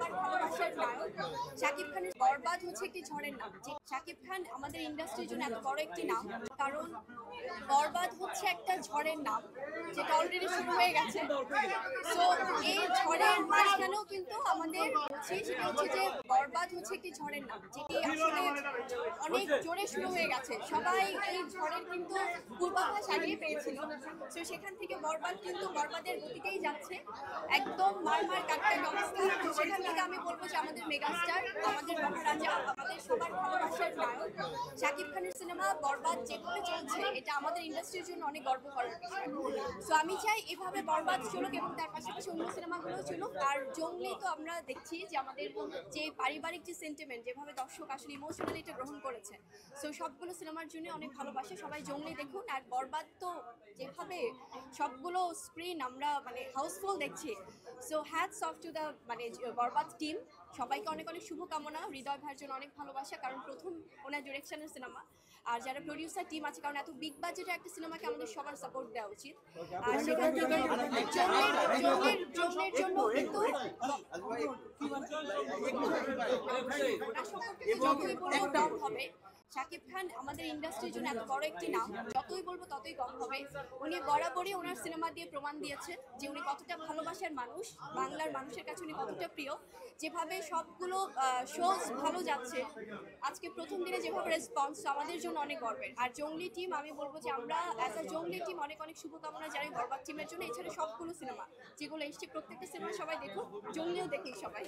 সবার ভালোবাসার নায়ক শাকিব খানের বরবাদ হচ্ছে একটি ঝড়ের নাম। যে শাকিব খান আমাদের ইন্ডাস্ট্রির জন্য এত বড় একটি নাম, কারণ বরবাদ হচ্ছে একটা ঝড়ের নাম যেটা অলরেডি শুরু হয়ে গেছে। সো এই ঝড়ের মাঝখানেও কিন্তু আমাদের সেটা হচ্ছে যে বরবাদ হচ্ছে একটি ঝড়ের নাম, যেটি আসলে অনেক জোরে শুরু হয়ে গেছে। সবাই এই ঝড়ের কিন্তু পূর্বাভাস আগিয়ে পেয়েছিল। তো সেখান থেকে বরবাদ কিন্তু বরবাদের গতিতেই যাচ্ছে, একদম মারমার কাটকাট অবস্থা। তো সেখান থেকে আমি বলবো যে আমাদের মেগাস্টার, আমাদের মহারাজা, আমাদের সবার ভালোবাসার নায়ক শাকিব খানের সিনেমা বরবাদ যেভাবে চলছে, এটা আমাদের ইন্ডাস্ট্রির জন্য অনেক গর্ব করার বিষয়। সো আমি চাই এভাবে বরবাদ চলুক এবং তার পাশাপাশি অন্য সিনেমাগুলো চলুক। আর জঙ্গলি তো আমরা দেখছি যে আমাদের যে পারিবারিক যে সেন্টিমেন্ট, যেভাবে দর্শক আসলে ইমোশনালি এটা গ্রহণ করেছে, সো সবগুলো সিনেমার জন্য অনেক ভালোবাসে। সবাই জঙ্গলি দেখুন। আর বরবাদ তো যেভাবে সবগুলো স্ক্রিন আমরা মানে হাউসফুল দেখছি, so hats off to the মানে বরবাদ টিম। সবাইকে অনেক অনেক শুভকামনা। হৃদয় ভাইয়ের জন্য অনেক ভালোবাসা, কারণ প্রথম ওনার ডিরেকশনের সিনেমা। আর যারা প্রডিউসার টিম আছে, কারণ এত বিগ বাজেটের একটা সিনেমাকে আমাদের সবার সাপোর্ট দেওয়া উচিত। আর সেখান থেকে জঙ্গলের জন্য কিন্তু যতই বলবো কম হবে। শাকিব খান আমাদের ইন্ডাস্ট্রির জন্য এত বড় একটি নাম, যতই বলবো ততই কম হবে। উনি বরাবরই ওনার সিনেমা দিয়ে প্রমাণ দিয়েছেন যে উনি কতটা ভালোবাসার মানুষ, বাংলার মানুষের কাছে উনি কতটা প্রিয়। যেভাবে সবগুলো শোজ ভালো যাচ্ছে, আজকে প্রথম দিনে যেভাবে রেসপন্স, আমাদের জন্য অনেক গর্বের। আর জঙ্গলি টিম, আমি বলবো যে আমরা অ্যাজ আ জঙ্গলি টিম অনেক অনেক শুভকামনা জানাই বরবাদ টিমের জন্য। এছাড়া সবগুলো সিনেমা যেগুলো এসছে, প্রত্যেকটা সিনেমা সবাই দেখুন, জঙ্গলিও দেখি সবাই।